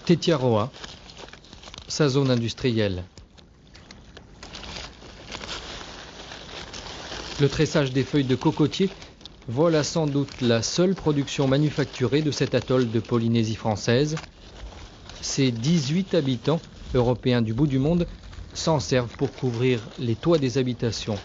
Tetiaroa, sa zone industrielle. Le tressage des feuilles de cocotier, voilà sans doute la seule production manufacturée de cet atoll de Polynésie française. Ses 18 habitants, européens du bout du monde, s'en servent pour couvrir les toits des habitations.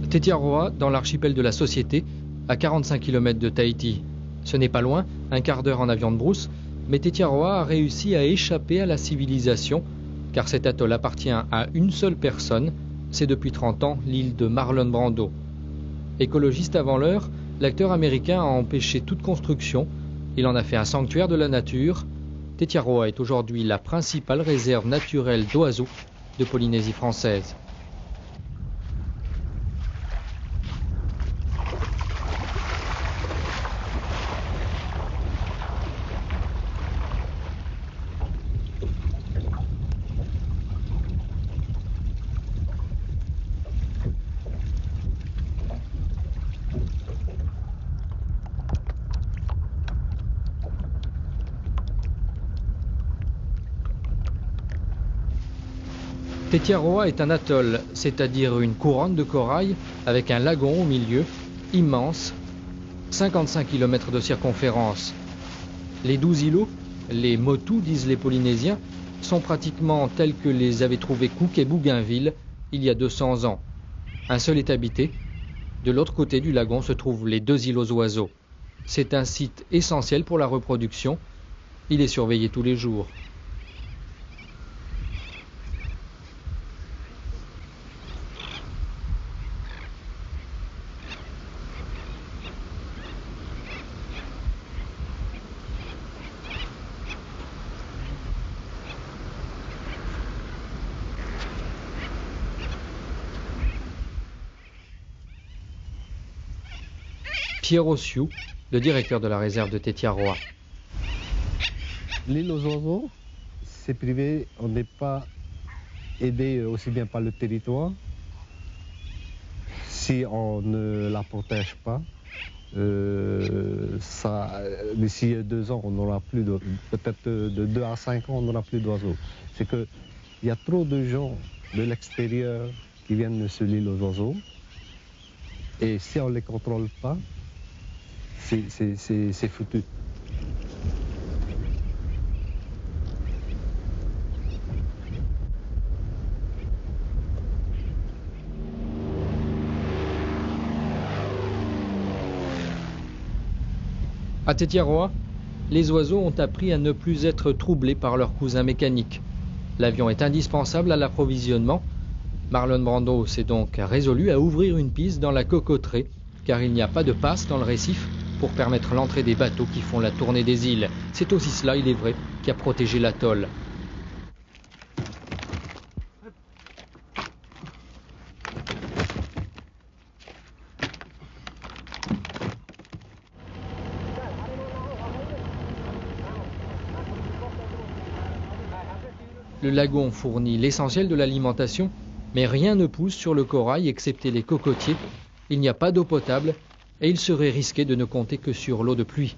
Tetiaroa, dans l'archipel de la Société, à 45 km de Tahiti. Ce n'est pas loin, un quart d'heure en avion de brousse, mais Tetiaroa a réussi à échapper à la civilisation, car cet atoll appartient à une seule personne, c'est depuis 30 ans l'île de Marlon Brando. Écologiste avant l'heure, l'acteur américain a empêché toute construction, il en a fait un sanctuaire de la nature. Tetiaroa est aujourd'hui la principale réserve naturelle d'oiseaux de Polynésie française. Tetiaroa est un atoll, c'est-à-dire une couronne de corail avec un lagon au milieu, immense, 55 km de circonférence. Les 12 îlots, les motus disent les Polynésiens, sont pratiquement tels que les avaient trouvés Cook et Bougainville il y a 200 ans. Un seul est habité. De l'autre côté du lagon se trouvent les 2 îles aux oiseaux. C'est un site essentiel pour la reproduction. Il est surveillé tous les jours. Pierre Ossiou, le directeur de la réserve de Tetiaroa. L'île aux oiseaux, c'est privé, on n'est pas aidé aussi bien par le territoire. Si on ne la protège pas, d'ici 2 ans, on n'aura plus de, peut-être de 2 à 5 ans, on n'aura plus d'oiseaux. C'est qu'il y a trop de gens de l'extérieur qui viennent sur l'île aux oiseaux. Et si on ne les contrôle pas, c'est foutu. À Tetiaroa, les oiseaux ont appris à ne plus être troublés par leurs cousins mécaniques. L'avion est indispensable à l'approvisionnement. Marlon Brando s'est donc résolu à ouvrir une piste dans la cocoterie, car il n'y a pas de passe dans le récif pour permettre l'entrée des bateaux qui font la tournée des îles. C'est aussi cela, il est vrai, qui a protégé l'atoll. Le lagon fournit l'essentiel de l'alimentation, mais rien ne pousse sur le corail excepté les cocotiers. Il n'y a pas d'eau potable et il serait risqué de ne compter que sur l'eau de pluie.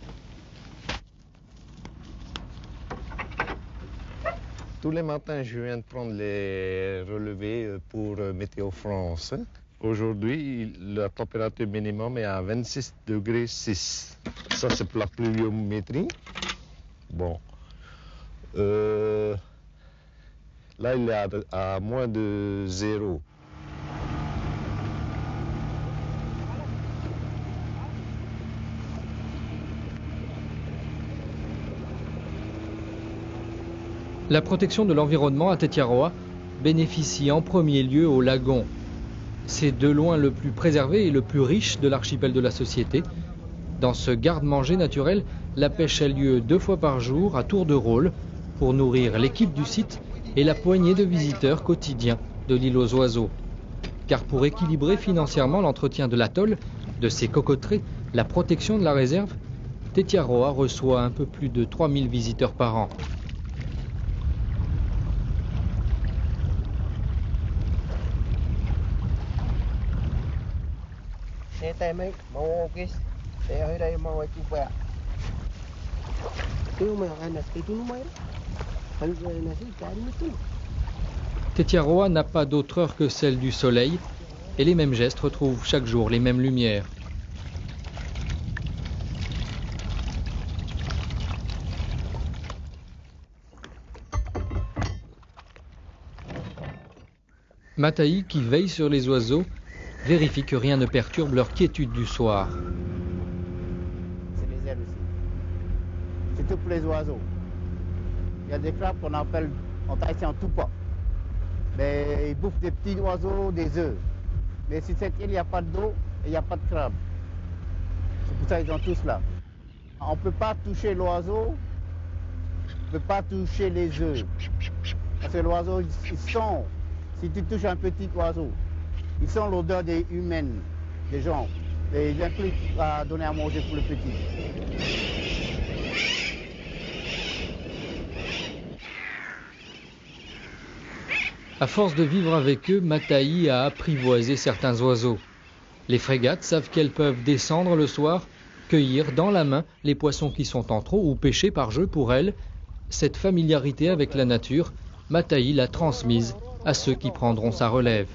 Tous les matins, je viens de prendre les relevés pour Météo France. Aujourd'hui, la température minimum est à 26 degrés 6. Ça, c'est pour la pluviométrie. Bon. Là, il est à moins de 0. La protection de l'environnement à Tetiaroa bénéficie en premier lieu au lagon. C'est de loin le plus préservé et le plus riche de l'archipel de la Société. Dans ce garde-manger naturel, la pêche a lieu 2 fois par jour à tour de rôle pour nourrir l'équipe du site et la poignée de visiteurs quotidiens de l'île aux oiseaux. Car pour équilibrer financièrement l'entretien de l'atoll, de ses cocoteries, la protection de la réserve, Tetiaroa reçoit un peu plus de 3000 visiteurs par an. Tetiaroa n'a pas d'autre heure que celle du soleil, et les mêmes gestes retrouvent chaque jour les mêmes lumières. Mataï, qui veille sur les oiseaux, vérifie que rien ne perturbe leur quiétude du soir. C'est les ailes aussi. Surtout pour les oiseaux. Il y a des crabes qu'on appelle en Tahiti en tupa. Mais ils bouffent des petits oiseaux, des œufs. Mais sur cette île, il n'y a pas d'eau et il n'y a pas de crabes. C'est pour ça qu'ils sont tous là. On ne peut pas toucher l'oiseau, on ne peut pas toucher les œufs. Parce que l'oiseau, ils sont. Si tu touches un petit oiseau, ils sent l'odeur des humaines, des gens. Et ils incluent à donner à manger pour le petit. À force de vivre avec eux, Mataï a apprivoisé certains oiseaux. Les frégates savent qu'elles peuvent descendre le soir, cueillir dans la main les poissons qui sont en trop ou pêcher par jeu pour elles. Cette familiarité avec la nature, Mataï l'a transmise à ceux qui prendront sa relève.